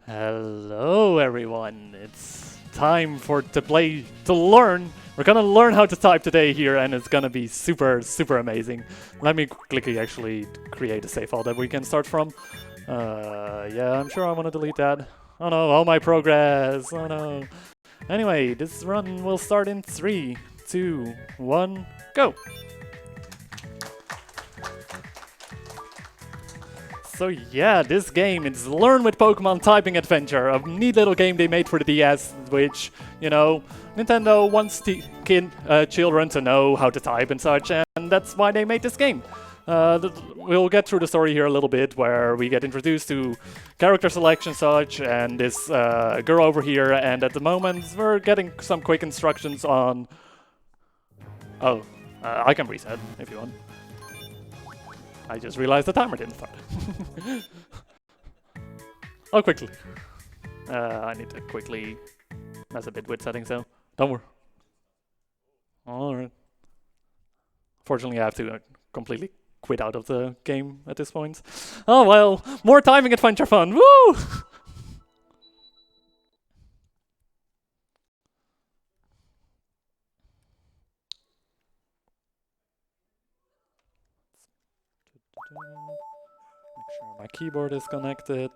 Hello everyone, it's time to learn. We're gonna learn how to type today here, and it's gonna be super amazing. Let me quickly actually create a save file that we can start from. Yeah, I'm sure I want to delete that. Oh no, all my progress, oh no. Anyway, this run will start in 3, 2, 1, go! So yeah, this game is Learn with Pokemon Typing Adventure, a neat little game they made for the DS, which, you know, Nintendo wants children to know how to type and such, and that's why they made this game. We'll get through the story here a little bit, where we get introduced to character selection such, and this girl over here, and at the moment we're getting some quick instructions on... Oh, I can reset if you want. I just realized the timer didn't start. Oh, quickly. I need to quickly mess a bit with settings, so don't worry. Alright. Fortunately, I have to completely quit out of the game at this point. Oh well, more timing adventure fun! Woo! Make sure my keyboard is connected.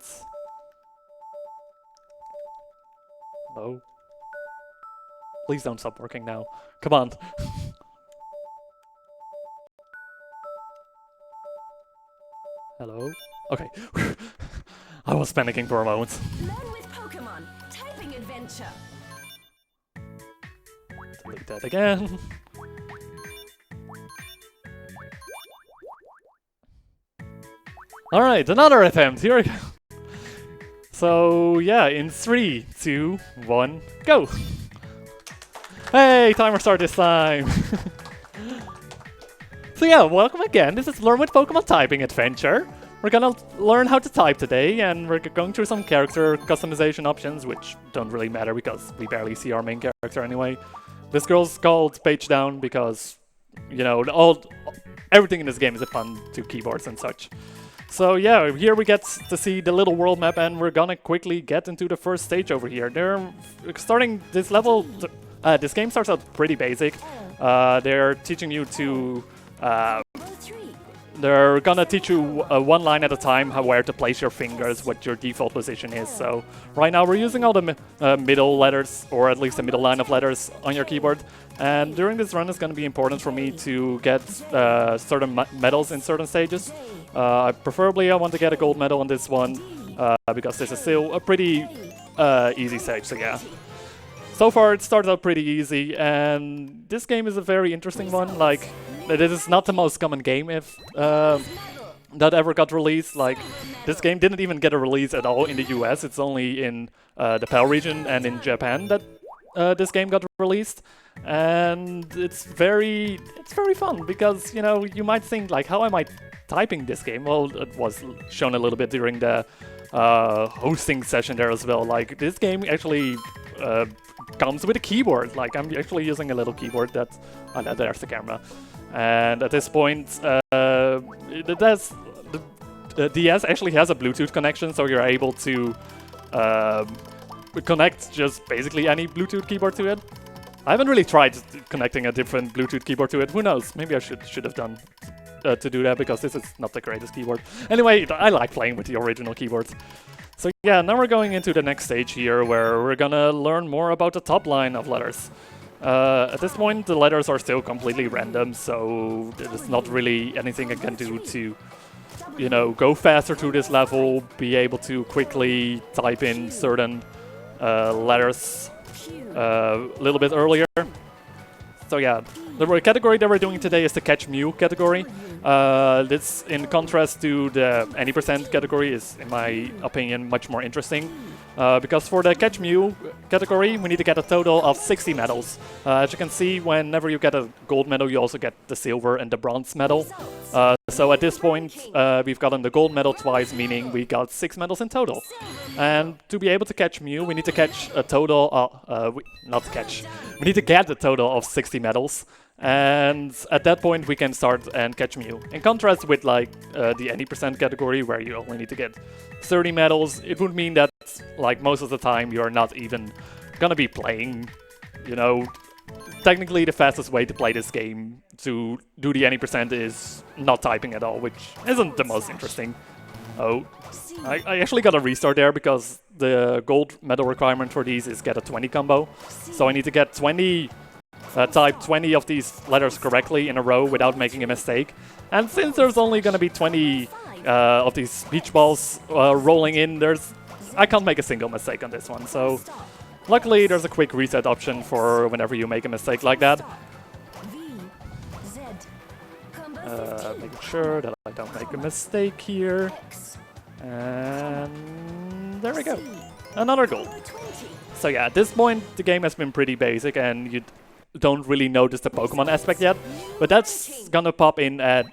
Hello? Please don't stop working now. Come on. Hello? Okay. I was panicking for a moment. Learn with Pokémon Typing Adventure. Delete that again. Alright, another attempt. Here we go. So, yeah, in 3, 2, 1, go! Hey, timer start this time! So yeah, welcome again. This is Learn with Pokemon Typing Adventure. We're gonna learn how to type today, and we're going through some character customization options, which don't really matter because we barely see our main character anyway. This girl's called Page Down because, you know, everything in this game is a pun to keyboards and such. So yeah, here we get to see the little world map, and we're gonna quickly get into the first stage over here. They're starting this level. This game starts out pretty basic. They're teaching you to. They're gonna teach you one line at a time where to place your fingers, what your default position is. So right now we're using all the middle letters, or at least the middle line of letters on your keyboard. And during this run, it's gonna be important for me to get certain medals in certain stages. Preferably, I want to get a gold medal on this one because this is still a pretty easy stage. So yeah. So far, it started out pretty easy, and this game is a very interesting one. Like, it is not the most common game if that ever got released. Like, this game didn't even get a release at all in the US. It's only in the PAL region and in Japan that this game got released. And it's very fun because, you know, you might think, like, how am I typing this game? Well, it was shown a little bit during the hosting session there as well. Like, this game actually comes with a keyboard. Like, I'm actually using a little keyboard that... Oh, no, there's the camera. And at this point, the DS actually has a Bluetooth connection, so you're able to connect just basically any Bluetooth keyboard to it. I haven't really tried connecting a different Bluetooth keyboard to it. Who knows? Maybe I should have done to do that, because this is not the greatest keyboard. Anyway, I like playing with the original keyboards. So yeah, now we're going into the next stage here, where we're gonna learn more about the top line of letters. At this point, the letters are still completely random, so there's not really anything I can do to, you know, go faster through this level, be able to quickly type in certain letters a little bit earlier. So yeah, the category that we're doing today is the Catch Mew category. This, in contrast to the any percent category, is, in my opinion, much more interesting. Because for the Catch Mew category, we need to get a total of 60 medals. As you can see, whenever you get a gold medal, you also get the silver and the bronze medal. So at this point, we've gotten the gold medal twice, meaning we got 6 medals in total. And to be able to catch Mew, we need to catch a total of... We need to get a total of 60 medals. And at that point we can start and catch Mew. In contrast with like the any percent category where you only need to get 30 medals, it would mean that like most of the time you're not even gonna be playing, you know. Technically the fastest way to play this game to do the any percent is not typing at all, which isn't the most interesting. Oh, I actually got a restart there because the gold medal requirement for these is get a 20 combo. So I need to get 20, type 20 of these letters correctly in a row without making a mistake. And since there's only gonna be 20 of these beach balls rolling in, I can't make a single mistake on this one. So luckily there's a quick reset option for whenever you make a mistake like that. Making sure that I don't make a mistake here. And there we go. Another goal. So yeah, at this point the game has been pretty basic and you don't really notice the Pokemon aspect yet. But that's gonna pop in at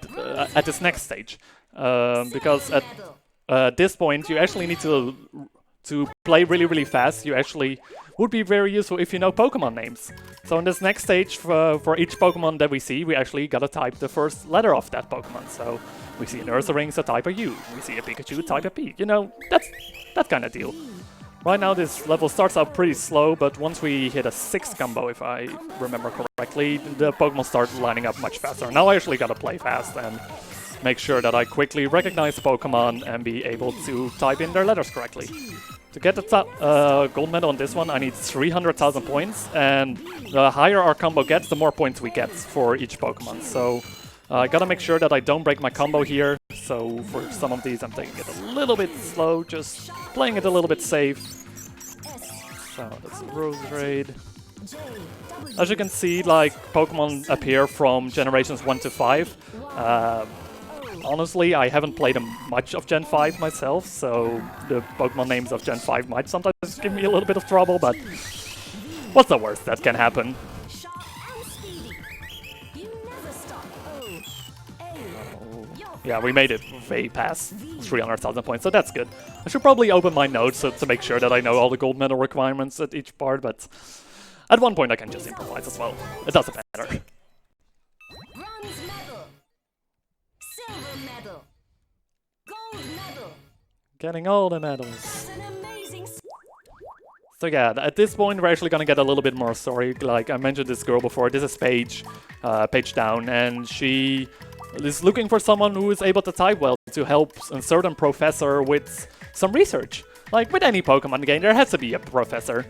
this next stage. Because at this point you actually need to play really fast. You actually would be very useful if you know Pokemon names. So in this next stage, for each Pokemon that we see, we actually gotta type the first letter of that Pokemon. So we see an Ursaring, so type a U. We see a Pikachu, type a P. You know, that's that kind of deal. Right now this level starts out pretty slow, but once we hit a 6 combo, if I remember correctly, the Pokemon start lining up much faster. Now I actually gotta play fast and make sure that I quickly recognize Pokemon and be able to type in their letters correctly. To get the gold medal on this one, I need 300,000 points, and the higher our combo gets, the more points we get for each Pokemon. So I gotta make sure that I don't break my combo here. So for some of these, I'm taking it a little bit slow, just playing it a little bit safe. So that's a Rose Raid. As you can see, like, Pokemon appear from generations 1 to 5. Honestly, I haven't played much of Gen 5 myself, so the Pokemon names of Gen 5 might sometimes give me a little bit of trouble, but what's the worst that can happen? Yeah, we made it way past 300,000 points, so that's good. I should probably open my notes to make sure that I know all the gold medal requirements at each part, but at one point I can just improvise as well. It doesn't matter. Getting all the medals. So yeah, at this point we're actually gonna get a little bit more story. Like I mentioned this girl before, this is Paige, Paige Down, and she is looking for someone who is able to type well to help a certain professor with some research. Like with any Pokemon game, there has to be a professor.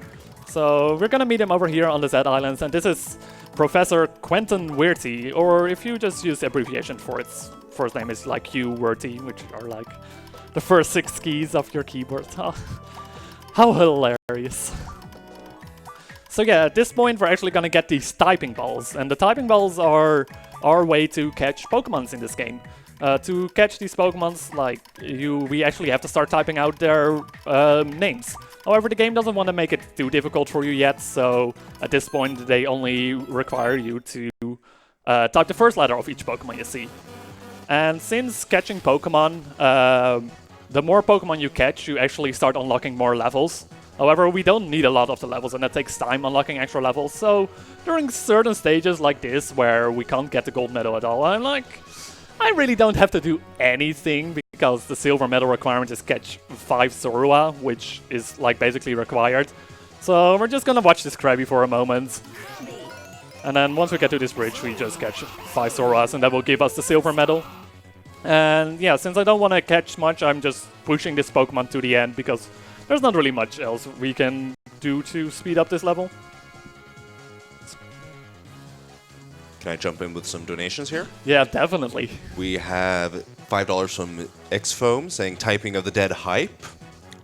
So we're gonna meet him over here on the Z Islands, and this is Professor Quentin Weirty, or if you just use the abbreviation for its first name is like Q Werty, which are like the first 6 keys of your keyboard. How hilarious. So yeah, at this point we're actually gonna get these typing balls, and the typing balls are our way to catch Pokemons in this game. To catch these Pokemons, like, we actually have to start typing out their names. However, the game doesn't want to make it too difficult for you yet, so at this point they only require you to type the first letter of each Pokemon you see. And since catching Pokemon, the more Pokemon you catch, you actually start unlocking more levels. However, we don't need a lot of the levels, and that takes time unlocking extra levels, so during certain stages like this, where we can't get the gold medal at all, I'm like, I really don't have to do anything, because the silver medal requirement is catch 5 Zorua, which is like basically required. So we're just gonna watch this Krabby for a moment. And then once we get to this bridge, we just catch 5 Zoruas, and that will give us the silver medal. And yeah, since I don't want to catch much, I'm just pushing this Pokemon to the end, because there's not really much else we can do to speed up this level. Can I jump in with some donations here? Yeah, definitely. We have $5 from Xfoam saying typing of the dead hype.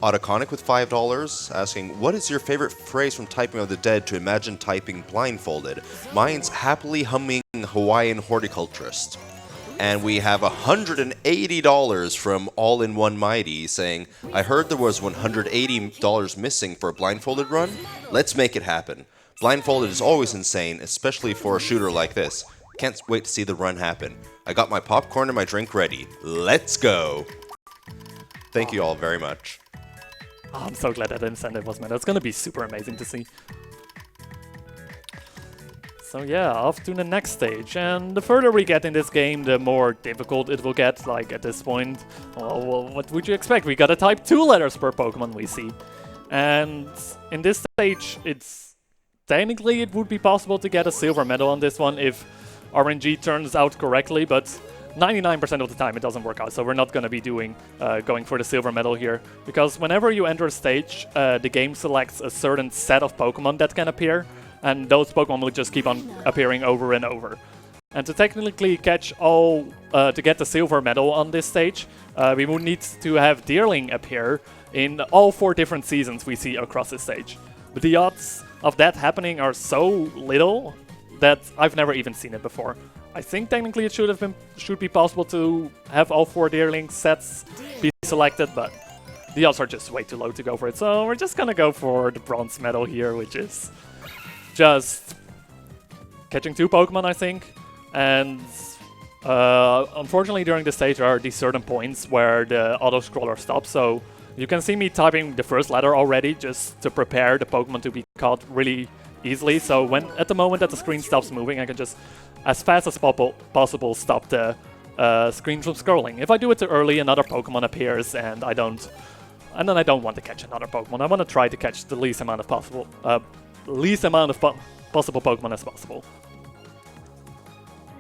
Autoconic with $5 asking, what is your favorite phrase from Typing of the Dead to imagine typing blindfolded? Mine's happily humming Hawaiian horticulturist. And we have $180 from All-in-One Mighty saying, I heard there was $180 missing for a blindfolded run. Let's make it happen. Blindfolded is always insane, especially for a shooter like this. Can't wait to see the run happen. I got my popcorn and my drink ready. Let's go. Thank you all very much. Oh, I'm so glad that incentive was met. It's gonna be super amazing to see. So yeah, off to the next stage, and the further we get in this game, the more difficult it will get. Like at this point, well, what would you expect? We gotta type 2 letters per Pokemon we see. And in this stage, technically it would be possible to get a silver medal on this one if RNG turns out correctly, but 99% of the time it doesn't work out, so we're not going to be going for the silver medal here, because whenever you enter a stage, the game selects a certain set of Pokemon that can appear, and those Pokemon will just keep on appearing over and over. And to technically catch to get the silver medal on this stage, we would need to have Deerling appear in all 4 different seasons we see across this stage. But the odds of that happening are so little that I've never even seen it before. I think technically it should be possible to have all 4 Deerling sets be selected, but the odds are just way too low to go for it. So we're just gonna go for the bronze medal here, which is just catching 2 Pokemon, I think. And unfortunately during this stage there are these certain points where the auto-scroller stops, so you can see me typing the first letter already just to prepare the Pokemon to be caught really easily. So at the moment that the screen stops moving, I can just as fast as possible stop the screen from scrolling. If I do it too early, another Pokemon appears, and then I don't want to catch another Pokemon. I want to try to catch the least amount of possible Pokemon as possible.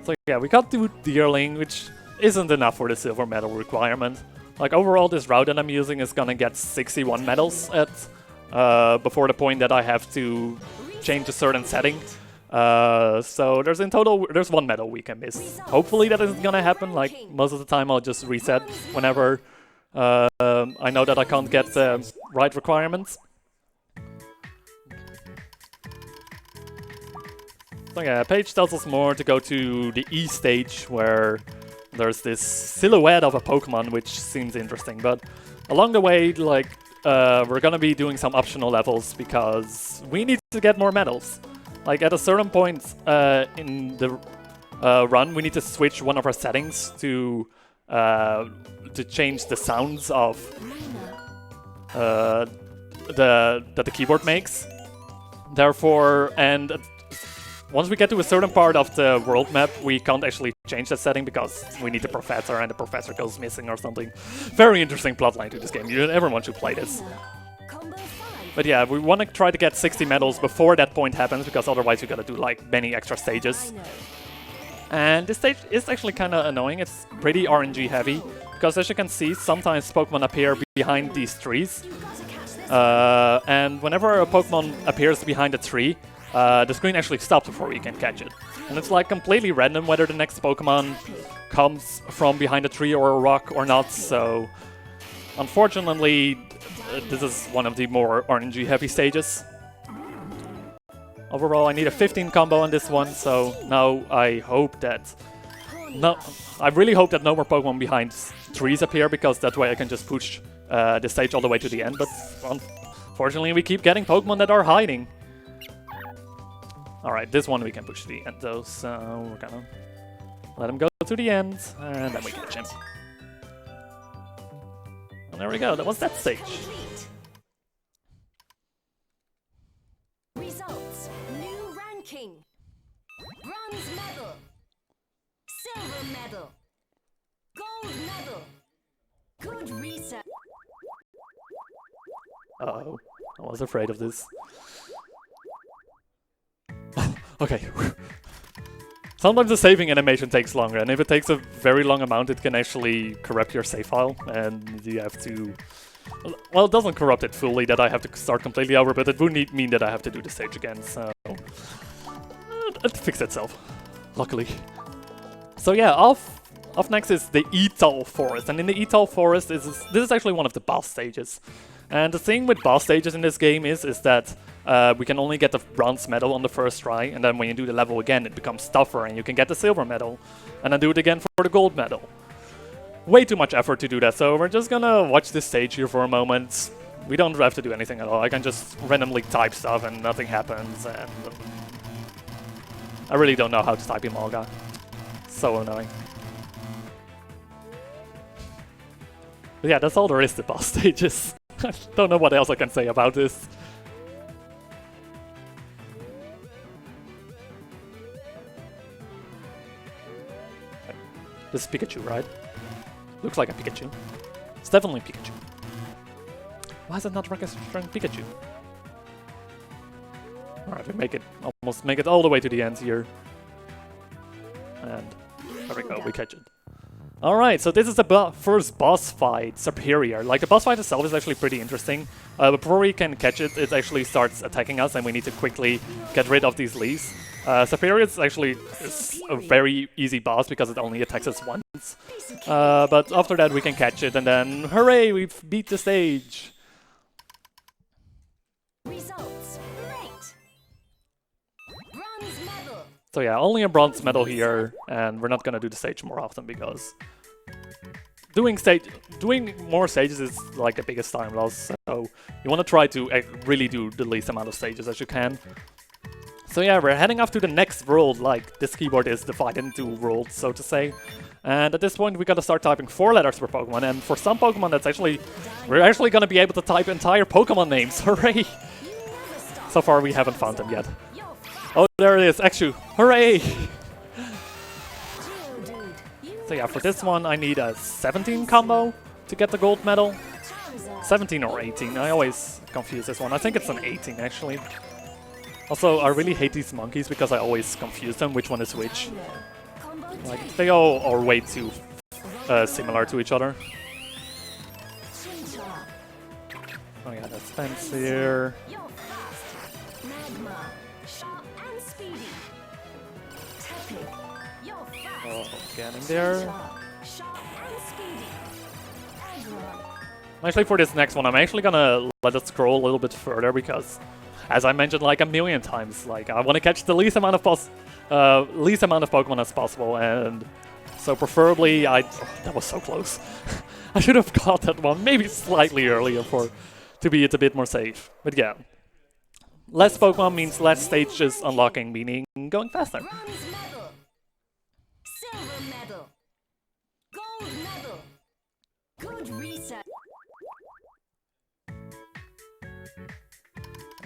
So yeah, we got to Deerling, which isn't enough for the silver medal requirement. Like overall, this route that I'm using is gonna get 61 medals at before the point that I have to change a certain setting. So there's 1 medal we can miss. Hopefully that isn't gonna happen. Like most of the time I'll just reset whenever I know that I can't get the right requirements. So yeah, page tells us more to go to the E stage where there's this silhouette of a Pokemon which seems interesting, but along the way, like, we're gonna be doing some optional levels because we need to get more medals. Like at a certain point in the run, we need to switch one of our settings to change the sounds of that the keyboard makes. Therefore, and once we get to a certain part of the world map, we can't actually change that setting because we need the professor, and the professor goes missing or something. Very interesting plotline to this game. Everyone should play this. But yeah, we want to try to get 60 medals before that point happens, because otherwise we gotta do like many extra stages. And this stage is actually kind of annoying. It's pretty RNG heavy, because as you can see, sometimes Pokemon appear behind these trees. And whenever a Pokemon appears behind a tree, the screen actually stops before you can catch it. And it's like completely random whether the next Pokemon comes from behind a tree or a rock or not, so unfortunately this is one of the more RNG heavy stages. Overall I need a 15 combo on this one, so now I really hope that no more Pokemon behind trees appear, because that way I can just push the stage all the way to the end, but unfortunately we keep getting Pokemon that are hiding. Alright, this one we can push to the end though, so we're gonna let him go to the end, and then we catch him. And there we go, that was that stage. Results. New ranking. Bronze medal. Silver medal. Gold medal. Good research. Uh-oh, I was afraid of this. Okay. Sometimes the saving animation takes longer, and if it takes a very long amount, it can actually corrupt your save file, and you have to... Well, it doesn't corrupt it fully, that I have to start completely over, but it would mean that I have to do the stage again, so... It fixed itself, luckily. So yeah, off next is the Etal Forest, and in the Etal Forest, this is actually one of the boss stages. And the thing with boss stages in this game is that we can only get the bronze medal on the first try, and then when you do the level again, it becomes tougher and you can get the silver medal, and then do it again for the gold medal. Way too much effort to do that, so we're just gonna watch this stage here for a moment. We don't have to do anything at all. I can just randomly type stuff and nothing happens, and I really don't know how to type Emolga. So annoying. But yeah, that's all there is to boss stages. I don't know what else I can say about this. This is Pikachu, right? Looks like a Pikachu. It's definitely Pikachu. Why is it not registering Pikachu? Alright, we make it almost make it all the way to the end here. And there we go, we catch it. Alright, so this is the first boss fight, Superior. Like, the boss fight itself is actually pretty interesting. But before we can catch it, it actually starts attacking us and we need to quickly get rid of these leaves. Superior is actually a very easy boss because it only attacks us once. But after that we can catch it and then, hooray, we've beat the stage! Results. Great. Bronze medal. So yeah, only a bronze medal here, and we're not gonna do the stage more often because doing more stages is like the biggest time loss, so you want to try to really do the least amount of stages as you can. So yeah, we're heading off to the next world. Like, this keyboard is divided into worlds, so to say. And at this point we gotta start typing 4 letters per Pokemon, and for some Pokemon we're actually gonna be able to type entire Pokemon names. Hooray! So far we haven't found them yet. Oh, there it is, Exu! Hooray! So yeah, for this one I need a 17 combo to get the gold medal. 17 or 18, I always confuse this one. I think it's an 18 actually. Also, I really hate these monkeys because I always confuse them which one is which. Like, they all are way too similar to each other. Oh yeah, that's Spence here. Oh, getting there. Actually, for this next one, I'm actually gonna let it scroll a little bit further because, as I mentioned like a million times, like I want to catch the least amount of Pokemon as possible, and so preferably oh, that was so close. I should have caught that one maybe slightly earlier to be a bit more safe. But yeah, less Pokemon means less stages unlocking, meaning going faster. Silver medal. Gold medal. Good research.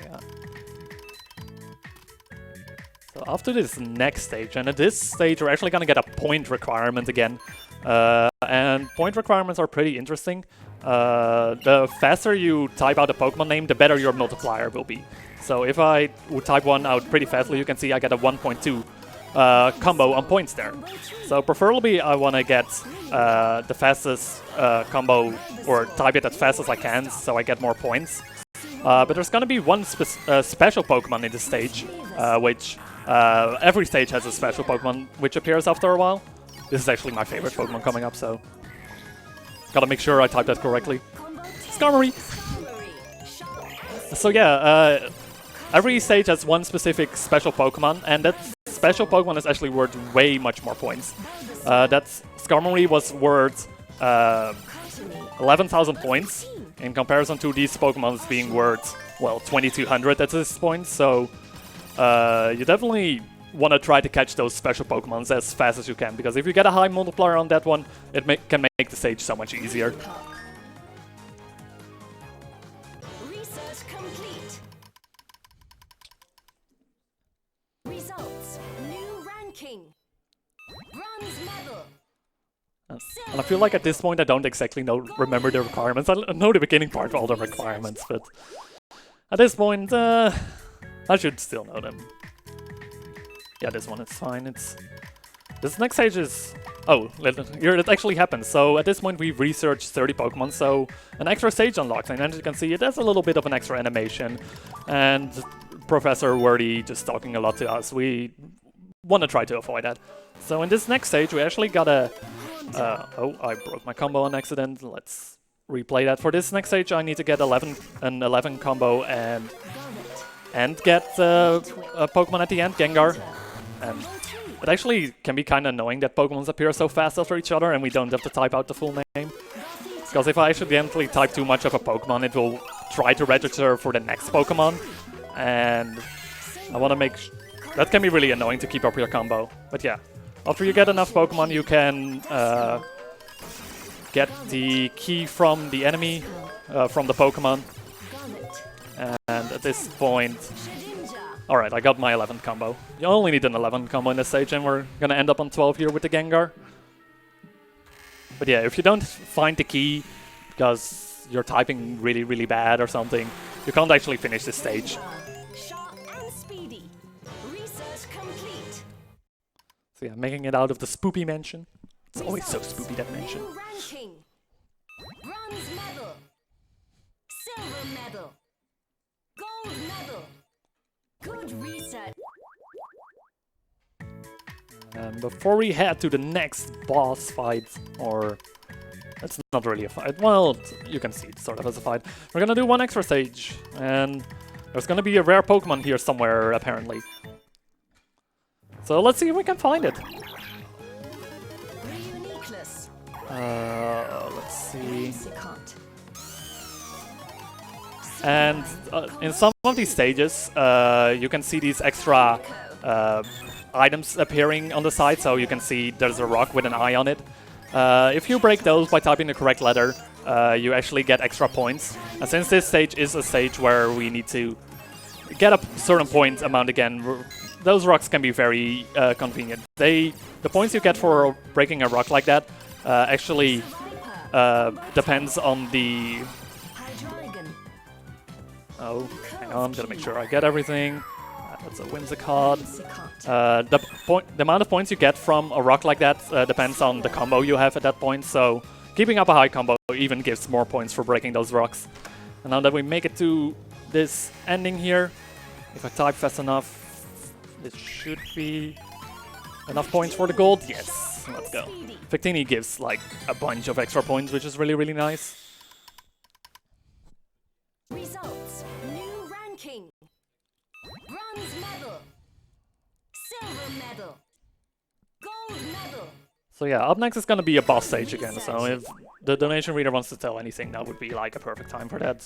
Yeah. So after this next stage, and at this stage we're actually gonna get a point requirement again. And point requirements are pretty interesting. The faster you type out a Pokemon name, the better your multiplier will be. So if I would type one out pretty fastly, you can see I get a 1.2 combo on points there. So preferably I want to get the fastest combo, or type it as fast as I can so I get more points. But there's going to be one special Pokemon in this stage, which every stage has a special Pokemon which appears after a while. This is actually my favorite Pokemon coming up, so gotta make sure I type that correctly. Skarmory! So yeah, every stage has one specific special Pokemon, and that special Pokemon is actually worth way much more points. That Skarmory was worth 11,000 points in comparison to these Pokemons being worth, well, 2,200 at this point, so you definitely want to try to catch those special Pokemons as fast as you can, because if you get a high multiplier on that one, it can make the stage so much easier. Research complete. Results. New ranking. Bronze medal. And I feel like at this point I don't exactly remember the requirements. I know the beginning part of all the requirements, but at this point I should still know them. Yeah, this one is fine. This next stage is... Oh, here it actually happens. So at this point we've researched 30 Pokemon, so an extra stage unlocks, and as you can see it has a little bit of an extra animation, and Professor Wordy just talking a lot to us. We want to try to avoid that. So in this next stage we actually gotta... oh, I broke my combo on accident. Let's replay that. For this next stage I need to get an 11 combo and get a Pokemon at the end, Gengar. And it actually can be kind of annoying that Pokemons appear so fast after each other and we don't have to type out the full name. Because if I accidentally type too much of a Pokemon, it will try to register for the next Pokemon. And I want to make... that can be really annoying to keep up your combo. But yeah, after you get enough Pokemon, you can get the key from the enemy, from the Pokemon. And at this point... Alright, I got my 11th combo. You only need an 11th combo in this stage, and we're gonna end up on 12 here with the Gengar. But yeah, if you don't find the key, because you're typing really, really bad or something, you can't actually finish this stage. Sharp and speedy. Research complete. So yeah, making it out of the spoopy mansion. It's always so spoopy, that mansion. New ranking. Bronze medal. Silver medal. Gold medal. Good research. Before we head to the next boss fight, or it's not really a fight, well, you can see it sort of as a fight. We're gonna do one extra stage, and there's gonna be a rare Pokemon here somewhere, apparently. So let's see if we can find it. Reuniqueness. Let's see. Lexicont. And in some of these stages, you can see these extra items appearing on the side, so you can see there's a rock with an eye on it. If you break those by typing the correct letter, you actually get extra points. And since this stage is a stage where we need to get a certain point amount again, those rocks can be very convenient. The points you get for breaking a rock like that actually depends on the... Hydreigon. Oh, hang on, gotta make sure I get everything. That's a Whimsicott. Lexicont. The amount of points you get from a rock like that depends on the combo you have at that point, so keeping up a high combo even gives more points for breaking those rocks. And now that we make it to this ending here, if I type fast enough, this should be enough points for the gold. Yes, let's go. Victini gives like a bunch of extra points, which is really, really nice. Results. New ranking. Bronze medal. Silver medal. Gold medal. So yeah, up next is gonna be a boss stage again, so if the donation reader wants to tell anything, that would be like a perfect time for that.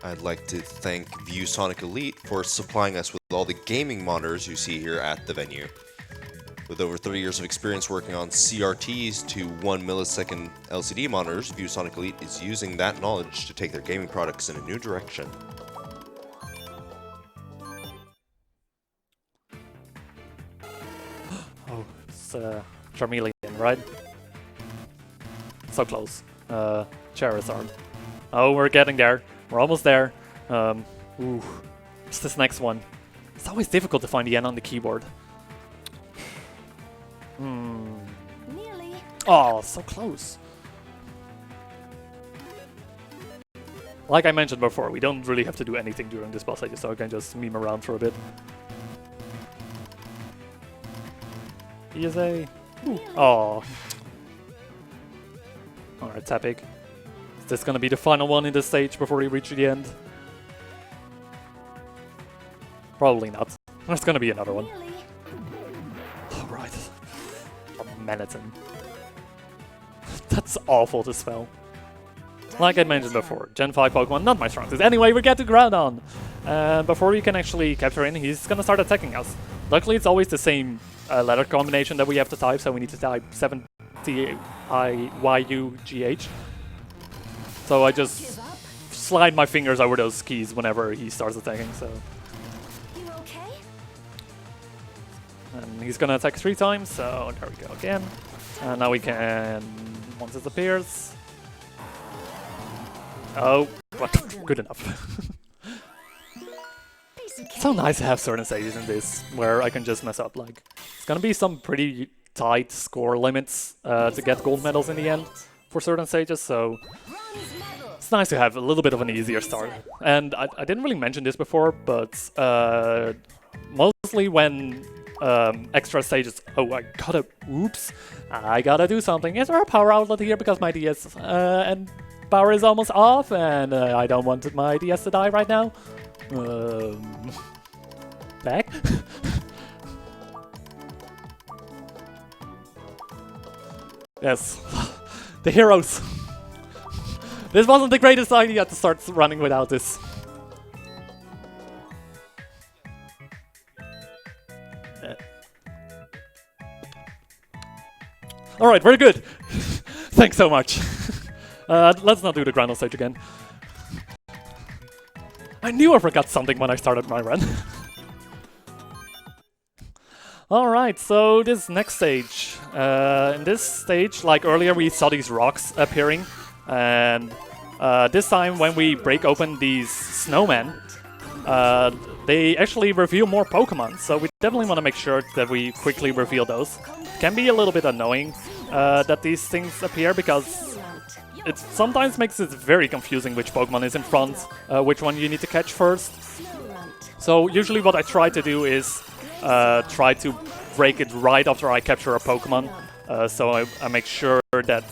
I'd like to thank ViewSonic Elite for supplying us with all the gaming monitors you see here at the venue. With over 30 years of experience working on CRTs to 1 millisecond LCD monitors, ViewSonic Elite is using that knowledge to take their gaming products in a new direction. Oh, it's Charmeleon, right? So close. Charizard. Oh, we're getting there. We're almost there. Ooh, it's this next one. It's always difficult to find the N on the keyboard. Nearly. Oh, so close. Like I mentioned before, we don't really have to do anything during this boss stage, so I can just meme around for a bit. ESA. Oh. Alright, it's epic. Is this gonna be the final one in this stage before we reach the end? Probably not. There's gonna be another one. Nearly. Alright. Manatee. That's awful to spell. Like I mentioned before, Gen 5 Pokemon, not my strongest. Anyway, we get to Groudon. Before we can actually capture him, he's gonna start attacking us. Luckily, it's always the same letter combination that we have to type, so we need to type 7TIYUGH. So I just Give up. slide my fingers over those keys whenever he starts attacking, so... You okay? And he's gonna attack 3 times, so there we go again. And now we can... once it appears... Oh, but good enough. Piece of So cake. nice to have certain stages in this, where I can just mess up, like... It's gonna be some pretty tight score limits to get gold medals in the end for certain stages, so... Bronze medal. It's nice to have a little bit of an easier start. And I didn't really mention this before, but mostly when extra stages... Oh, I gotta do something. Is there a power outlet here? Because my DS and power is almost off, and I don't want my DS to die right now. Back? Yes. The heroes. This wasn't the greatest idea to start running without this. Alright, very good. Thanks so much. Let's not do the Groundhog stage again. I knew I forgot something when I started my run. Alright, so this next stage, In this stage, like earlier, we saw these rocks appearing, and this time when we break open these snowmen, they actually reveal more Pokemon, so we definitely want to make sure that we quickly reveal those. It can be a little bit annoying that these things appear, because it sometimes makes it very confusing which Pokemon is in front, which one you need to catch first. So usually what I try to do is try to break it right after I capture a Pokemon, so I make sure that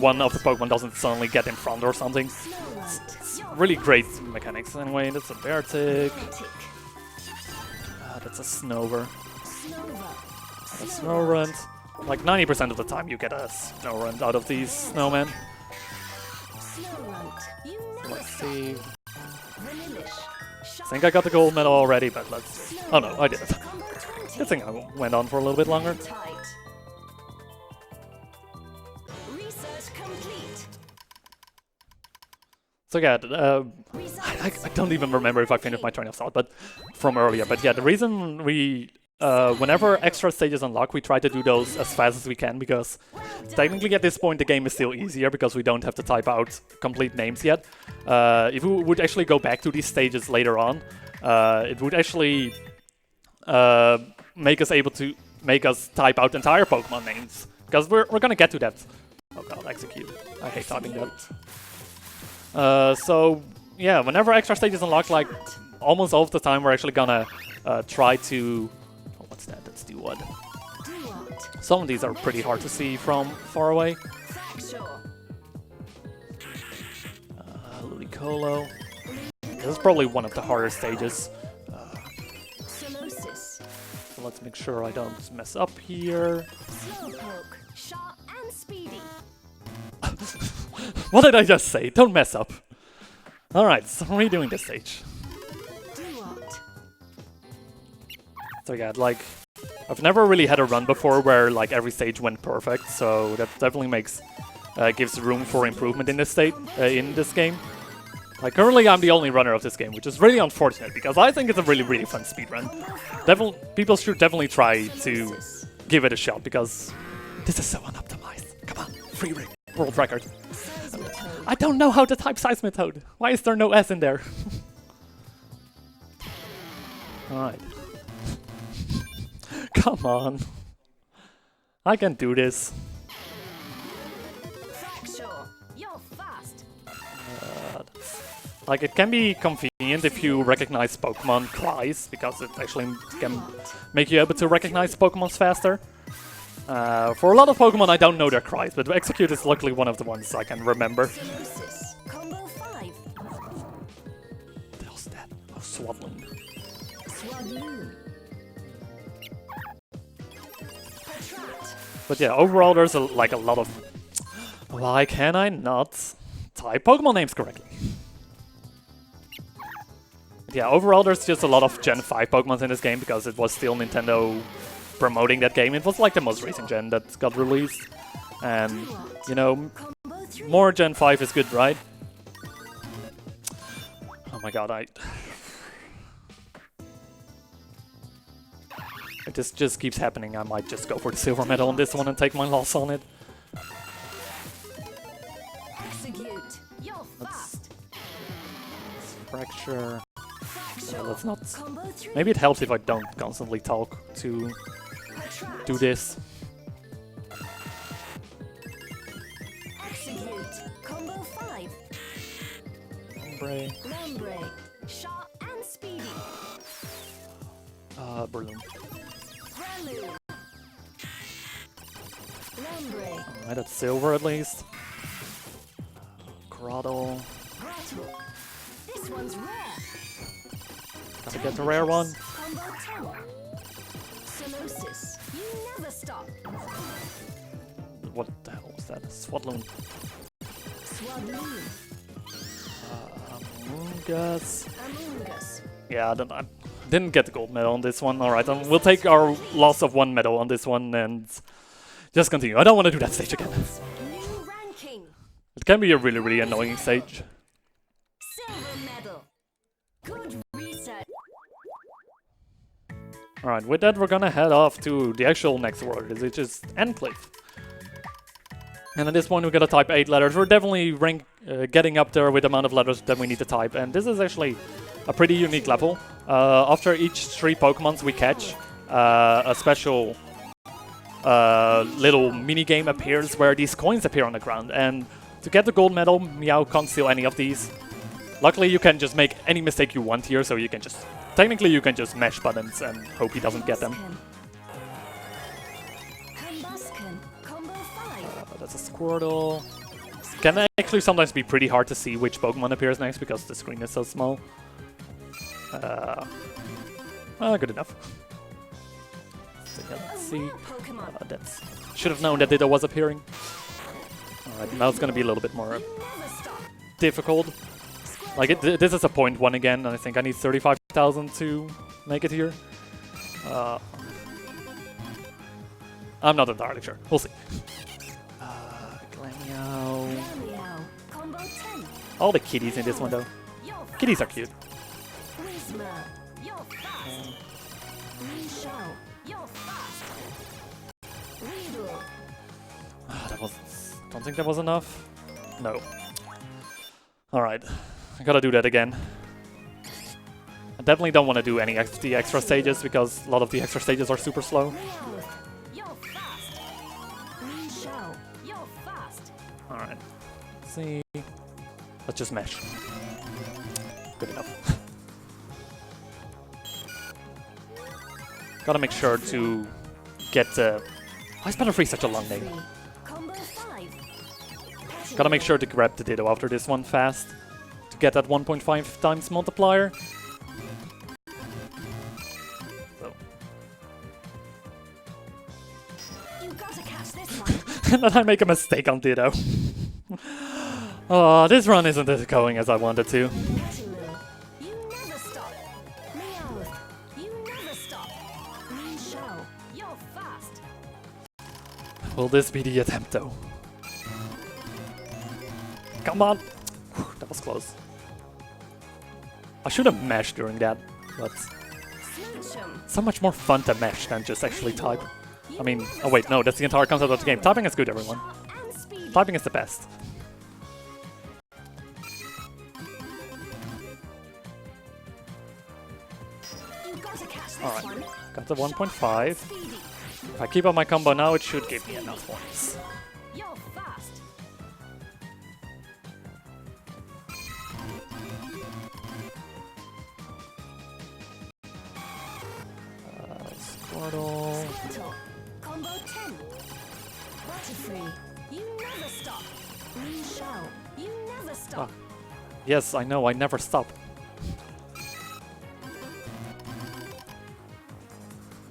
one of the Pokemon doesn't suddenly get in front or something. It's really great mechanics. Anyway, that's a Beartic. That's a Snover. A Snorunt. Like 90% of the time you get a Snorunt out of these snowmen. Let's see. I think I got the gold medal already, but let's... Oh no, I didn't. Good thing I went on for a little bit longer. So yeah, I don't even remember if I finished my train of thought, but from earlier. But yeah, the reason we, whenever extra stages unlock, we try to do those as fast as we can, because technically at this point the game is still easier because we don't have to type out complete names yet. If we would actually go back to these stages later on, it would actually make us type out entire Pokemon names, because we're gonna get to that. Oh god, execute. I hate typing that. So yeah, whenever extra stages unlock, like almost all of the time, we're actually gonna try to... Oh, what's that? That's Duod. Some of these are pretty hard to see from far away. Ludicolo. This is probably one of the harder stages. So let's make sure I don't mess up here. What did I just say? Don't mess up. Alright, so redoing this stage. So yeah, like, I've never really had a run before where like every stage went perfect, so that definitely makes gives room for improvement in this game. Like currently I'm the only runner of this game, which is really unfortunate because I think it's a really fun speedrun. People should definitely try to give it a shot because this is so unoptimized. Come on, free ring, world record. I don't know how to type Seismitoad. Why is there no S in there? Alright. Come on. I can do this. Like, it can be convenient if you recognize Pokemon cries, because it actually can make you able to recognize Pokemons faster. For a lot of Pokemon, I don't know their cries, but Execute is luckily one of the ones I can remember. What the hell's that? Oh, Swadloon. But yeah, overall there's a lot of... Why can I not type Pokemon names correctly? Yeah, overall there's just a lot of Gen 5 Pokemon in this game because it was still Nintendo promoting that game. It was like the most recent gen that got released. And, you know, more Gen 5 is good, right? Oh my god, if this just keeps happening, I might just go for the silver medal on this one and take my loss on it. Let's fracture. Let's not. Maybe it helps if I don't constantly talk to do this. Lambre. Breloom. Alright, that's silver at least. Grottle. This one's rare. Gotta get the rare one. You never stop. What the hell was that? Swadloon. Amoonguss. Yeah, I didn't get the gold medal on this one. Alright, we'll take our loss of 1 medal on this one and just continue. I don't want to do that stage again. It can be a really annoying stage. Silver medal. Good research. Alright, with that we're gonna head off to the actual next world, which is Enclave. And at this point we're gonna type 8 letters. We're definitely getting up there with the amount of letters that we need to type, and this is actually a pretty unique level. After each 3 Pokemons we catch, a special little mini game appears where these coins appear on the ground, and to get the gold medal, Meow can't steal any of these. Luckily you can just make any mistake you want here, so you can just... Technically you can just mash buttons and hope he doesn't get them. That's a Squirtle. Can actually sometimes be pretty hard to see which Pokemon appears next because the screen is so small. Good enough. So yeah, let's see. That's... Should have known that Ditto was appearing. Alright, now it's gonna be a little bit more difficult. Like, this is a 0.1 again, and I think I need 35,000 to make it here. I'm not entirely sure. We'll see. Glameow. All the kitties in this one, though. Kitties are cute. That was... Don't think that was enough. No. Alright. I gotta do that again. I definitely don't want to do any the extra stages because a lot of the extra stages are super slow. Alright. Let's see. Let's just mesh. Good enough. Gotta make sure to get the... Why is Battle Free such a long name? Gotta make sure to grab the Ditto after this one fast. To get that 1.5 times multiplier. So. And then I make a mistake on Ditto. Oh, this run isn't going as I wanted to. Will this be the attempt though? Come on! Whew, that was close. I should have meshed during that, but so much more fun to mesh than just actually type. I mean, oh wait, no, that's the entire concept of the game. Typing is good, everyone. Typing is the best. Alright, got the 1.5. If I keep up my combo now, it should give me enough points. Squirtle. Combo 10. Butterfree. You never stop. Green shell. You never stop. Yes, I know, I never stop.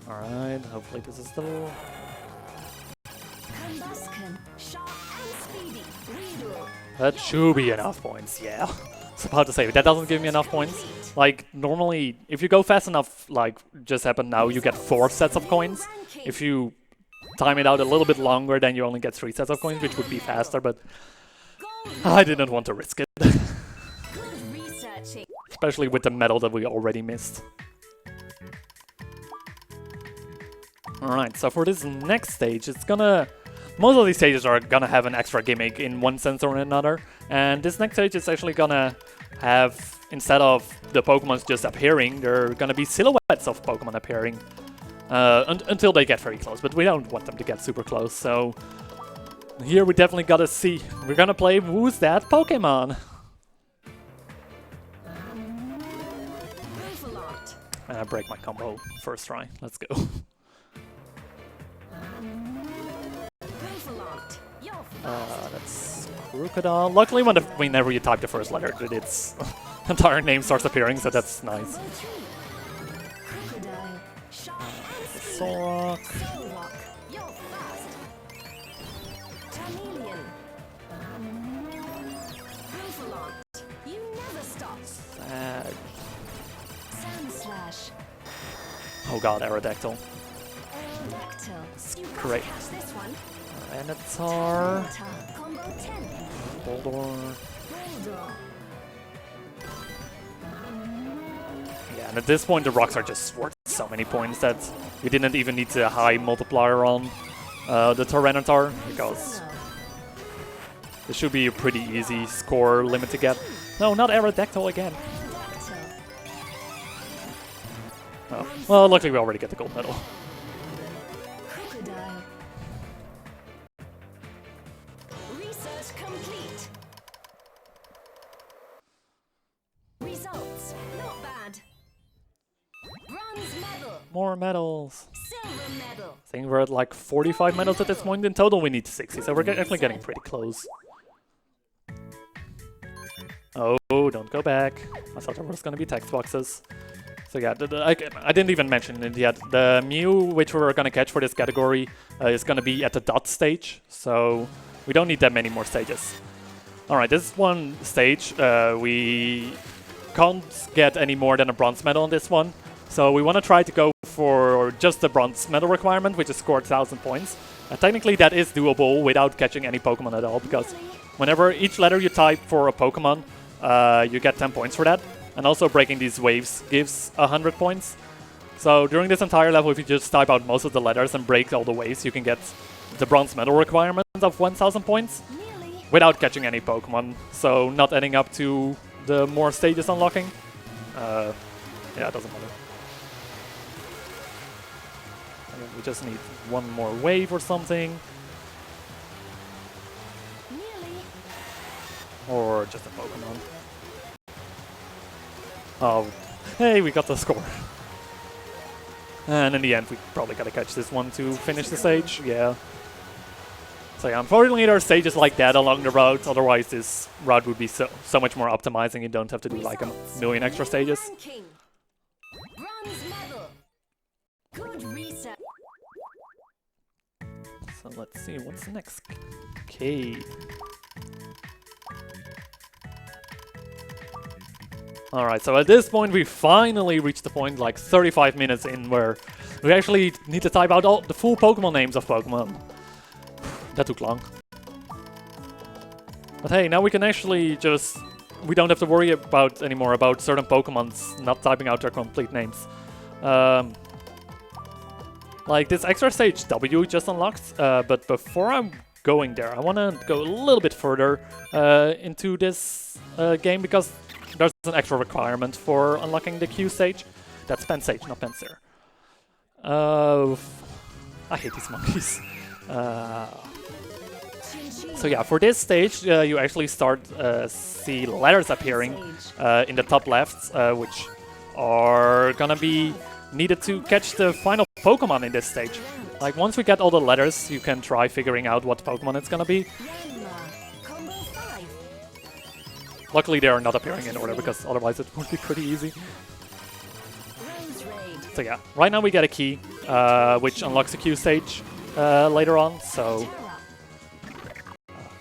Alright, hopefully this is the... That should be enough points, yeah. I was about to say, that doesn't give me enough points. Like, normally, if you go fast enough, like just happened now, you get 4 sets of coins. If you time it out a little bit longer, then you only get 3 sets of coins, which would be faster, but I didn't want to risk it. Especially with the medal that we already missed. Alright, so for this next stage, it's gonna... Most of these stages are gonna have an extra gimmick in one sense or another. And this next stage is actually gonna have, instead of the Pokemons just appearing, there are gonna be silhouettes of Pokemon appearing. Until they get very close, but we don't want them to get super close, so... Here we definitely gotta see. We're gonna play Who's That Pokemon? And I break my combo first try. Let's go. That's Crocodile. Luckily, whenever you type the first letter, its entire name starts appearing, so that's nice. Solrock. Oh god, Aerodactyl. Great. Venator. Boldor. Yeah, and at this point the rocks are just swords. so many points that we didn't even need the high multiplier on the Tyranitar, because this should be a pretty easy score limit to get. No, not Aerodactyl again. Oh. Well, luckily we already get the gold medal. Crocodile. Research complete. Results, not bad. Bronze medal. More medals. Silver medal. I think we're at like 45 medals at this point. In total we need 60, so we're actually getting pretty close. Oh, don't go back. I thought there was going to be text boxes. So yeah, I didn't even mention it yet. The Mew which we're going to catch for this category is going to be at the dot stage, so we don't need that many more stages. Alright, this is one stage. We can't get any more than a bronze medal on this one, so we want to try to go for just the bronze medal requirement, which is scored 1000 points. Technically that is doable without catching any Pokemon at all, because whenever each letter you type for a Pokemon, you get 10 points for that. And also breaking these waves gives 100 points. So during this entire level, if you just type out most of the letters and break all the waves, you can get the bronze medal requirement of 1000 points without catching any Pokemon. So not adding up to the more stages unlocking. Yeah, it doesn't matter. We just need one more wave or something. Or just a Pokemon. Oh, hey, we got the score. And in the end, we probably gotta catch this one to finish the stage, yeah. So yeah, unfortunately there are stages like that along the route, otherwise this route would be so much more optimizing. You don't have to do like a million extra stages. Bronze medal. Good research. So let's see, what's next? Cave. Alright, so at this point we finally reached the point like 35 minutes in where we actually need to type out all the full Pokemon names of Pokemon. That took long. But hey, now we can actually just... we don't have to worry anymore about certain Pokemons not typing out their complete names. Like this extra stage W just unlocked, but before I'm going there, I want to go a little bit further into this game, because there's an extra requirement for unlocking the Q stage. That's Pensage, not Penser. I hate these monkeys. So yeah, for this stage, you actually start see letters appearing in the top left, which are gonna be needed to catch the final Pokemon in this stage. Like once we get all the letters, you can try figuring out what Pokemon it's gonna be. Luckily they are not appearing in order, because otherwise it would be pretty easy. So yeah, right now we get a key, which unlocks the Q stage later on, so...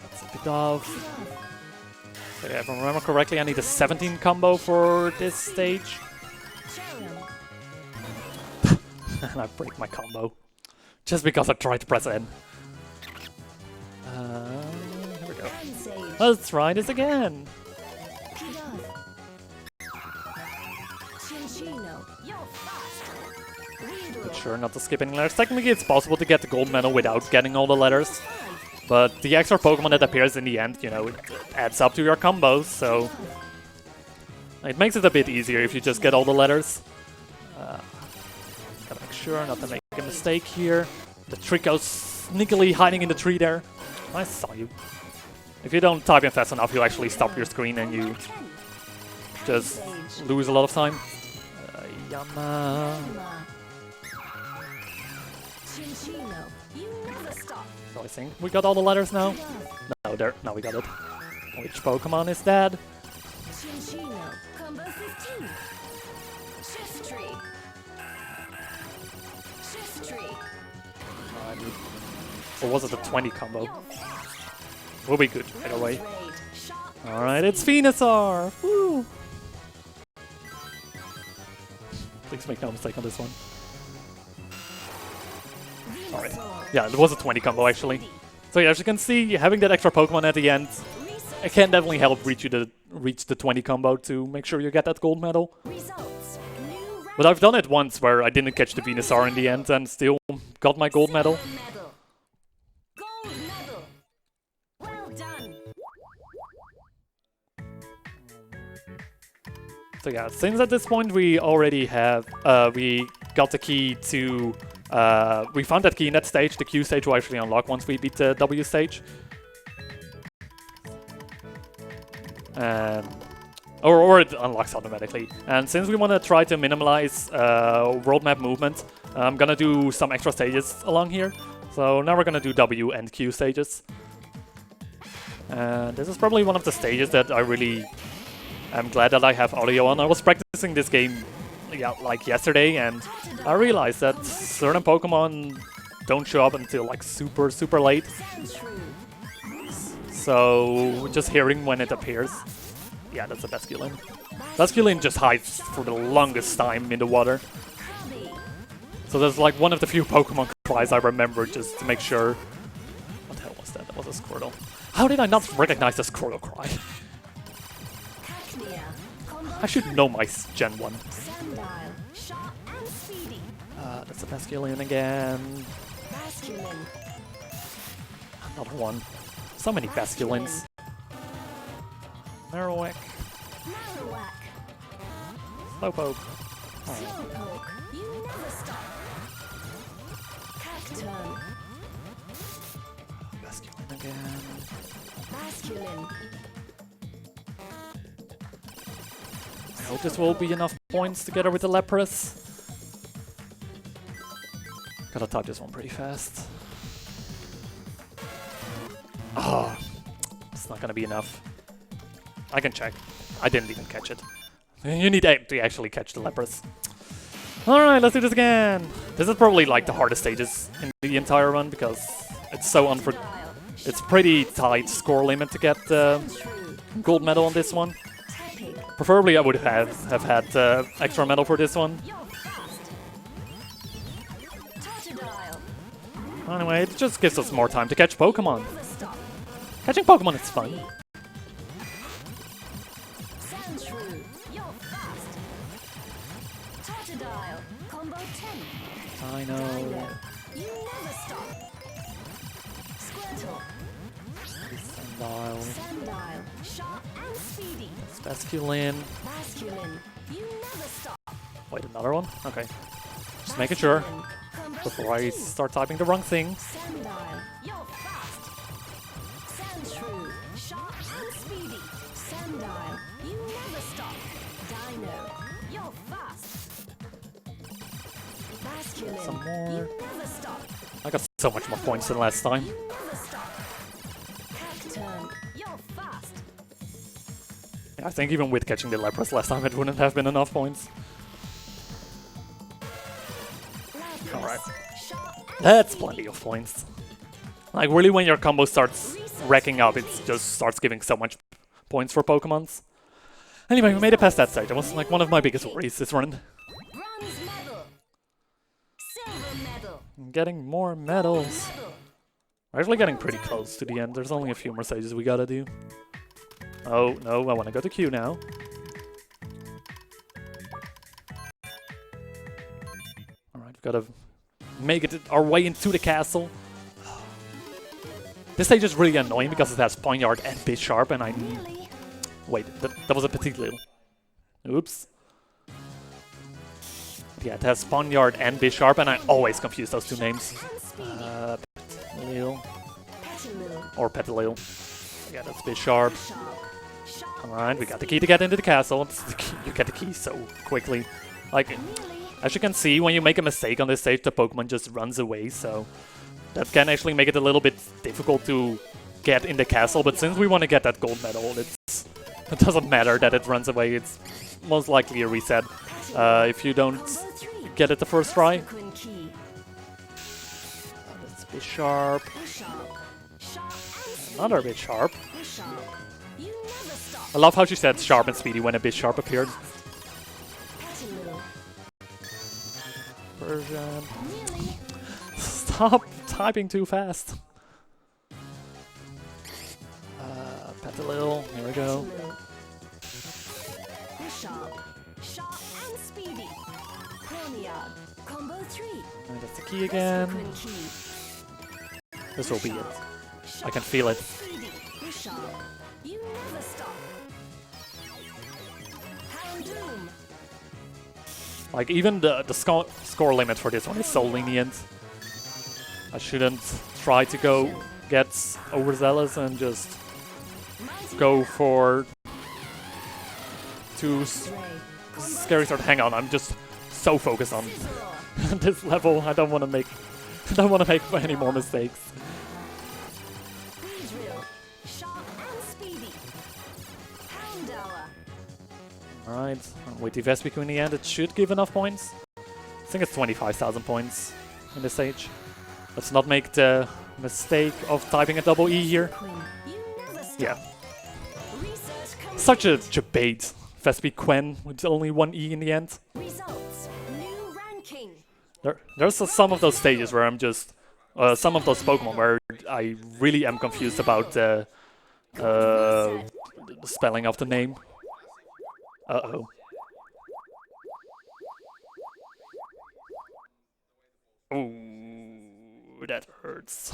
that's a bit of... So yeah, if I remember correctly, I need a 17 combo for this stage. And I break my combo. Just because I tried to press N. Here we go. Let's try this again. But sure, not to skip any letters. Technically it's possible to get the gold medal without getting all the letters. But the extra Pokemon that appears in the end, you know, it adds up to your combos, so... it makes it a bit easier if you just get all the letters. Gotta make sure not to make a mistake here. The Trico's sneakily hiding in the tree there. I saw you. If you don't type in fast enough, you'll actually stop your screen and you just lose a lot of time. Yama. So I think we got all the letters now. No, there. Now we got it. Which Pokemon is that? Or was it a 20 combo? We'll be good either way. Alright, it's Venusaur! Woo! Please make no mistake on this one. Alright. Yeah, it was a 20 combo actually. So yeah, as you can see, having that extra Pokemon at the end, it can definitely help reach the 20 combo to make sure you get that gold medal. Results. New But I've done it once where I didn't catch the Venusaur in the end and still got my gold medal. Medal. Gold medal. Well done. So yeah, since at this point we already have, we got the key to, we found that key in that stage. The Q stage will actually unlock once we beat the W stage. Or it unlocks automatically. And since we want to try to minimize world map movement, I'm gonna do some extra stages along here. So now we're gonna do W and Q stages. And this is probably one of the stages that I really am glad that I have audio on. I was practicing this game like yesterday, and I realized that certain Pokemon don't show up until like super late. So just hearing when it appears. Yeah, that's a Basculin. Basculin just hides for the longest time in the water. So that's like one of the few Pokemon cries I remember just to make sure. What the hell was that? That was a Squirtle. How did I not recognize the Squirtle cry? I should know my Gen 1. That's a Basculin again. Another one. So many Basculins. Marowak. Slowpoke. Slowpoke. You never stop. Cacturn. Basculin again. Basculin. I hope this will be enough points together with the Lapras. Gotta type this one pretty fast. Ah, it's not gonna be enough. I can check. I didn't even catch it. You need to actually catch the Lapras. Alright, let's do this again. This is probably like the hardest stages in the entire run because it's so it's pretty tight score limit to get gold medal on this one. Preferably I would have had extra medal for this one. Anyway, it just gives us more time to catch Pokemon. Catching Pokemon is fun. I know. You never stop. Squirtle. Sandile. Sharp and speedy. Basculin. Basculin. You never stop. Wait, another one? Okay. Just making sure before I start typing the wrong thing. Sandile. You're fast. Sandshrew. Sharp and speedy. Sandile. You never stop. Dino. You're fast. Basculin. Some more. You never stop. I got so much more points than last time. You never stop. Cacturn. You're fast. I think even with catching the Lapras last time it wouldn't have been enough points. Alright. That's plenty of points. Like really when your combo starts racking up, it just starts giving so much points for Pokemons. Anyway, we made it past that stage. That was like one of my biggest worries this run. Bronze medal. Silver medal. I'm getting more medals. We're actually getting pretty close to the end. There's only a few more stages we gotta do. Oh, no, I want to go to Q now. Alright, we've gotta make it our way into the castle. This stage is really annoying because it has Ponyard and Bisharp, and I... Wait, that was a Petite Oops. Yeah, it has Ponyard and Bisharp, and I always confuse those two names. Petilil. Or Petilil. Yeah, that's Bisharp. Alright, we got the key to get into the castle. You get the key so quickly. Like, as you can see, when you make a mistake on this stage, the Pokemon just runs away, so... That can actually make it a little bit difficult to get in the castle, but since we want to get that gold medal, it doesn't matter that it runs away. It's most likely a reset if you don't get it the first try. That's Bisharp. Another Bisharp. I love how she said sharp and speedy when a Bisharp appeared. Version. Stop typing too fast. Petilil, here we go. Cornyard. Combo 3. And that's the key again. Vesperquin key. This will be it. I can feel it. Speedy. Richard. You never stop. Houndoom. Like, even the score limit for this one is so lenient. I shouldn't try to go get overzealous and just go for too scary start. Hang on, I'm just so focused on this level. I don't want to make any more mistakes. Speedrill. Sharp and speedy. Houndour. Alright, with the Vesperquin in the end, it should give enough points. I think it's 25,000 points in this stage. Let's not make the mistake of typing a double E here. Yeah. Such a debate. Vesperquin with only one E in the end. Results. New ranking. There's some of those stages where I'm just... some of those Pokemon where I really am confused about the spelling of the name. Uh-oh. Ooh, that hurts.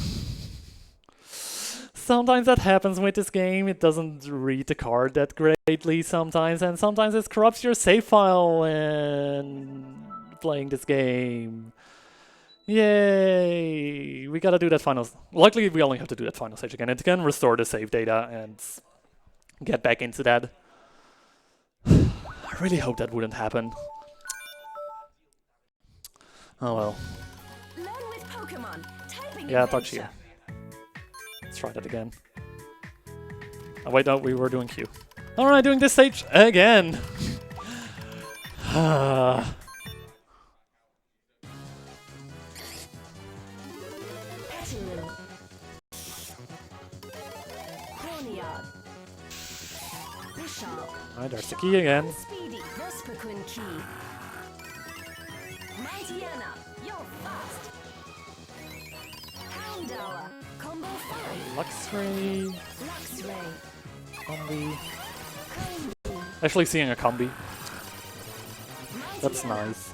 Sometimes that happens with this game. It doesn't read the card that greatly sometimes, and sometimes it corrupts your save file when playing this game. Yay! We gotta do that final... Luckily, we only have to do that final stage again. It can restore the save data and get back into that. I really hope that wouldn't happen. Oh well. Learn with Pokémon. Typing Yeah, adventure. touch here. Let's try that again. Oh wait, no, we were doing Q. Alright, doing this stage again! Petaloo. Cornyard. Bishop. Alright, there's the key again. Speedy. Vesperquin key. Mightyena. You're fast. Houndour. Combo 5. Luxray. Luxray. Combi. Combo. Actually seeing a combi. That's Mightyena. nice.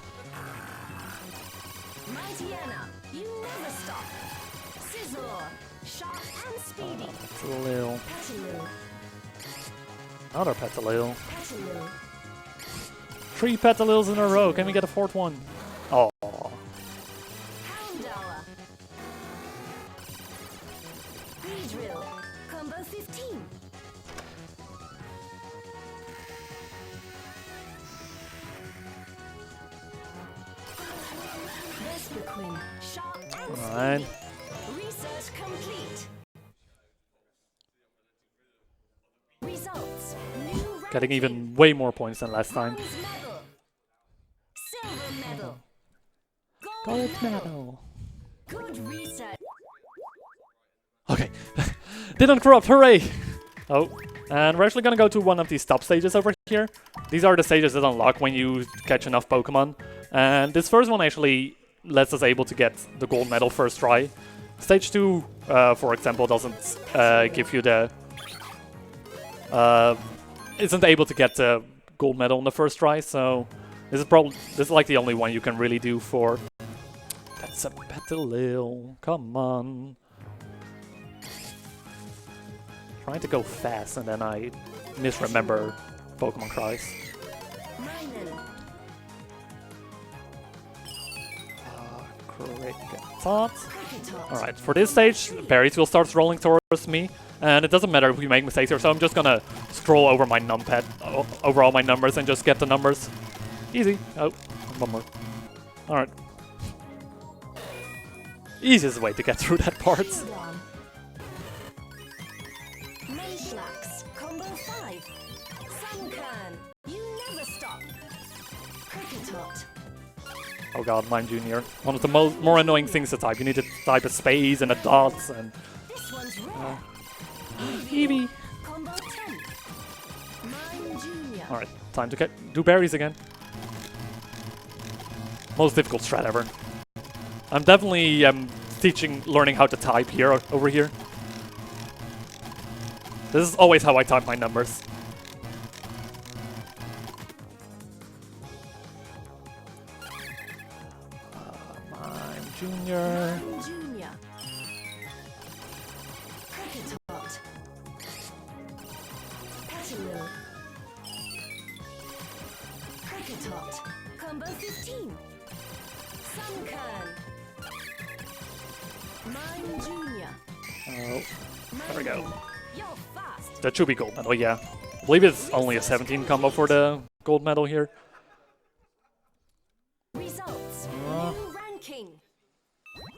Mightyena. You never stop. Scizor. Sharp and speedy. Petalil. Petaloo. Another Petalil. Petaloo. 3 Petalils in a row. Can we get a 4th one? Oh. Houndour. Speedrill. Combo 15. Vesperquin. Sharp and Alright. speedy. Research complete. Results. New ranking. Getting even way more points than last time. Bronze medal. Silver medal. Gold medal. Good research. Okay. Didn't corrupt, hooray! Oh, and we're actually gonna go to one of these top stages over here. These are the stages that unlock when you catch enough Pokemon. And this first one actually lets us able to get the gold medal first try. Stage 2, for example, doesn't give you the... isn't able to get the gold medal on the first try, so this is like the only one you can really do for... That's a Petalil, come on. Trying to go fast and then I misremember Pokemon cries. Minun. Great thought. Cricketot. Alright, for this stage, Berries will start rolling towards me, and it doesn't matter if we make mistakes here, so I'm just gonna scroll over my numpad, over all my numbers, and just get the numbers. Easy. Oh, one more. Alright. Easiest way to get through that part. Shieldon. Munchlax. Combo 5. Sunkern. You never stop. Cricketot. Oh god, Mime Jr. One of the more annoying things to type. You need to type a space and a dot and... This one's rare. Eevee. Combo 10. Mime Jr. Alright, time to do berries again. Most difficult strat ever. I'm definitely learning how to type here over here. This is always how I type my numbers. Pokewheel. Kricketot. Combo 15. Sunkern. Mime Junior. Oh, there we go. You're fast. That should be gold medal, yeah. I believe it's only a 17 combo for the gold medal here. Results. New ranking.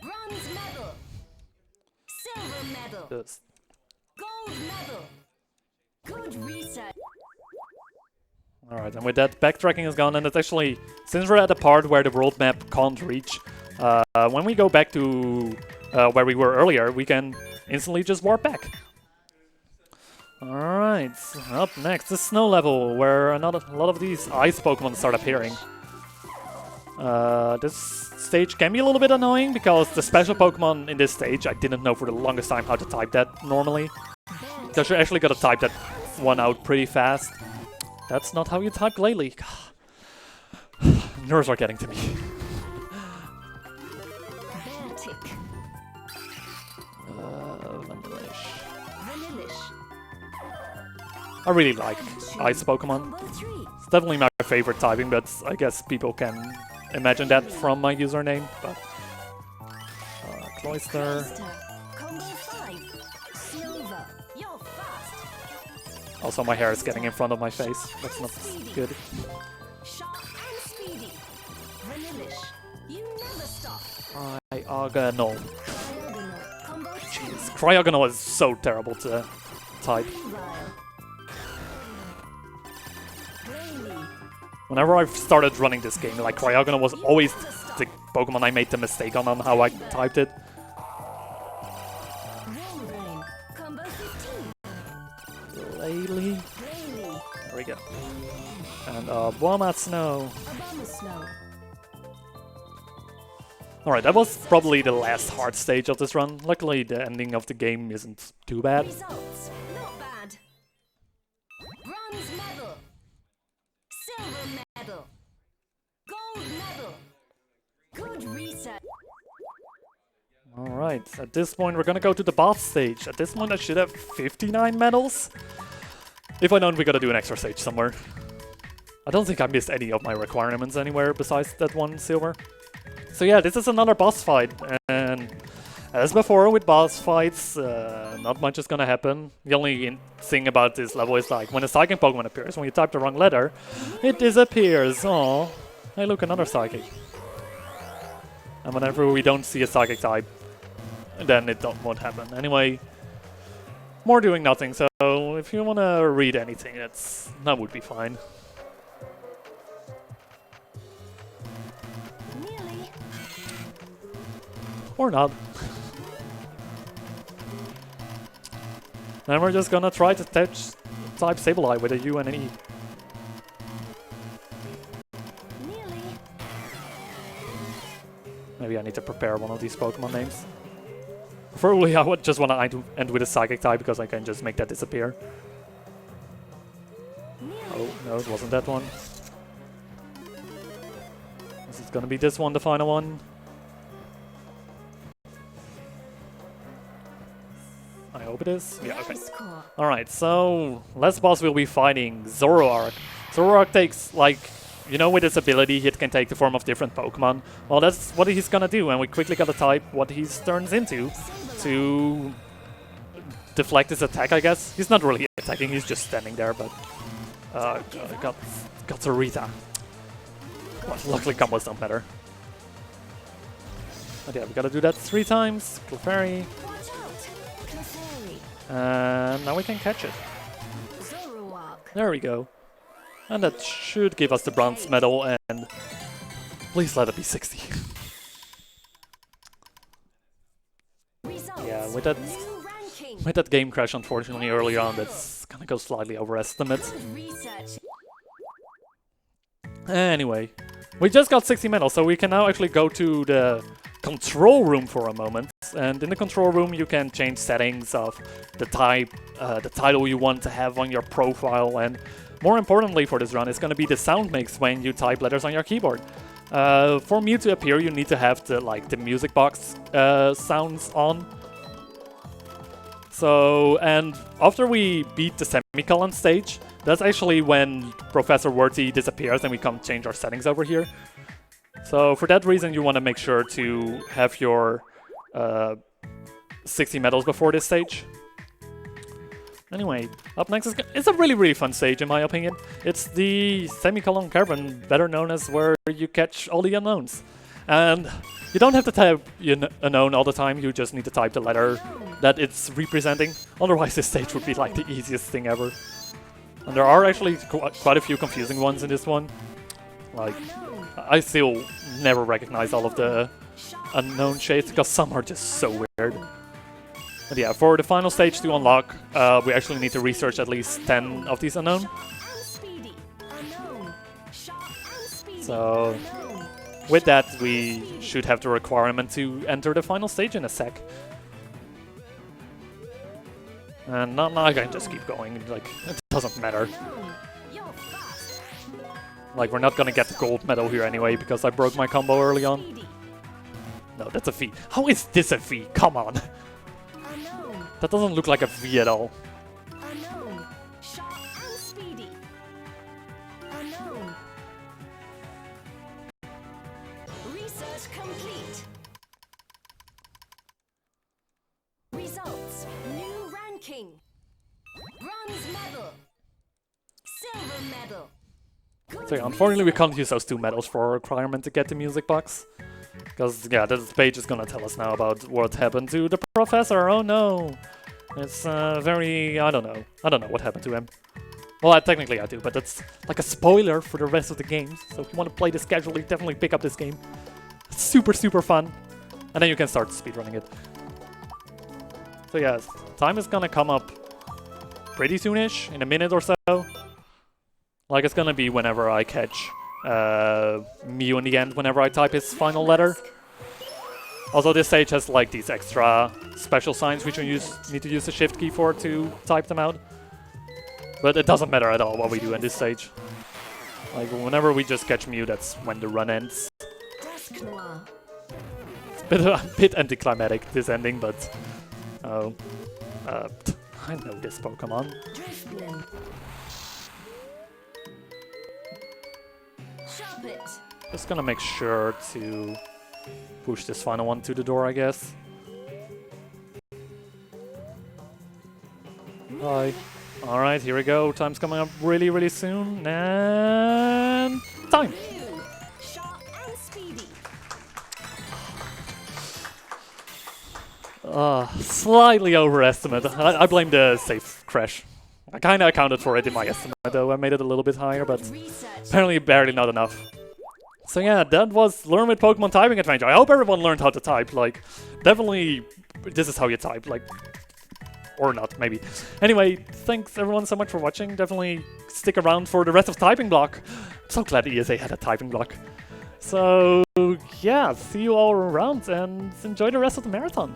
Bronze medal. Silver medal. Just Gold medal. Good research. Alright, and with that, backtracking is gone, and it's actually, since we're at the part where the world map can't reach, when we go back to where we were earlier, we can instantly just warp back. Alright, up next, the snow level, where a lot of these ice Pokemon start appearing. This stage can be a little bit annoying, because the special Pokemon in this stage, I didn't know for the longest time how to type that normally. Because you actually gotta type that one out pretty fast. That's not how you type Glalie. Nerves are getting to me. I really like ice Pokemon. It's definitely my favorite typing, but I guess people can imagine that from my username. But Cloyster. Also, my hair is getting in front of my face. That's not good. Cryogonal. Jeez, Cryogonal is so terrible to type. Whenever I've started running this game, like, Cryogonal was always the Pokemon I made the mistake on how I typed it. Glalie. There we go. And Abomasnow. Alright, that was probably the last hard stage of this run. Luckily, the ending of the game isn't too bad. Results, not bad. Bronze medal. Silver medal. Gold medal. Good research. Alright, at this point we're gonna go to the boss stage. At this point I should have 59 medals. If I don't, we gotta do an extra stage somewhere. I don't think I missed any of my requirements anywhere besides that one silver. So yeah, this is another boss fight, and as before with boss fights, not much is gonna happen. The only thing about this level is, like, when a Psychic Pokemon appears, when you type the wrong letter, it disappears. Aww. Hey look, another Psychic. And whenever we don't see a Psychic type, then it won't happen. Anyway, more doing nothing, so if you wanna read anything, that would be fine. Or not. Then we're just gonna try to type Sableye with a U and an E. Maybe I need to prepare one of these Pokemon names. Preferably I would just want to end with a Psychic type because I can just make that disappear. Oh, no, it wasn't that one. This is gonna be this one, the final one. I hope it is. Yeah, okay. Alright, so last boss we'll be fighting Zoroark. Zoroark takes, like, you know, with his ability, it can take the form of different Pokemon. Well, that's what he's gonna do, and we quickly gotta type what he turns into to deflect his attack, I guess. He's not really attacking, he's just standing there, but... got Zarita. Well, luckily combos don't matter. But yeah, we gotta do that 3 times. Clefairy. And now we can catch it. There we go. And that should give us the bronze medal, and please let it be 60. Yeah, with that game crash, unfortunately, early on, that's gonna go slightly overestimate. Anyway, we just got 60 medals, so we can now actually go to the control room for a moment. And in the control room, you can change settings of the type, the title you want to have on your profile, and more importantly for this run, it's going to be the sound mix when you type letters on your keyboard. For Mew to appear, you need to have the music box sounds on. So, and after we beat the semicolon stage, that's actually when Professor Worthy disappears and we can change our settings over here. So for that reason, you want to make sure to have your 60 medals before this stage. Anyway, up next it's a really fun stage in my opinion. It's the semicolon carbon, better known as where you catch all the unknowns. And you don't have to type unknown all the time, you just need to type the letter that it's representing. Otherwise this stage would be like the easiest thing ever. And there are actually quite a few confusing ones in this one. Like, I still never recognize all of the unknown shades because some are just so weird. But yeah, for the final stage to unlock, we actually need to research at least 10 of these unknown. So with that, we should have the requirement to enter the final stage in a sec. And now I can just keep going, like, it doesn't matter. Like, we're not gonna get the gold medal here anyway, because I broke my combo early on. No, that's a V. How is this a V? Come on! That doesn't look like a V at all. Research complete. Results. New ranking. Bronze medal. Silver medal. So yeah, unfortunately we can't use those 2 medals for a requirement to get the music box. Because, yeah, this page is gonna tell us now about what happened to the professor. Oh no! It's very... I don't know what happened to him. Well, technically I do, but that's like a spoiler for the rest of the games. So if you want to play this casually, definitely pick up this game. It's super fun. And then you can start speedrunning it. So yeah, time is gonna come up pretty soonish, in a minute or so. Like, it's gonna be whenever I catch Mew in the end, whenever I type his final letter. Also, this stage has like these extra special signs which you need to use the shift key for to type them out. But it doesn't matter at all what we do in this stage. Like, whenever we just catch Mew, that's when the run ends. It's a bit anticlimactic, this ending, but... Oh. I know this Pokemon. Just gonna make sure to push this final one to the door, I guess. Bye. Alright, here we go. Time's coming up really soon. And... time! Slightly overestimate. I blame the safe crash. I kinda accounted for it in my estimate though. I made it a little bit higher, but apparently barely not enough. So yeah, that was Learn with Pokemon Typing Adventure. I hope everyone learned how to type. Like, definitely, this is how you type. Like, or not, maybe. Anyway, thanks everyone so much for watching. Definitely stick around for the rest of Typing Block. I'm so glad ESA had a Typing Block. So yeah, see you all around and enjoy the rest of the marathon.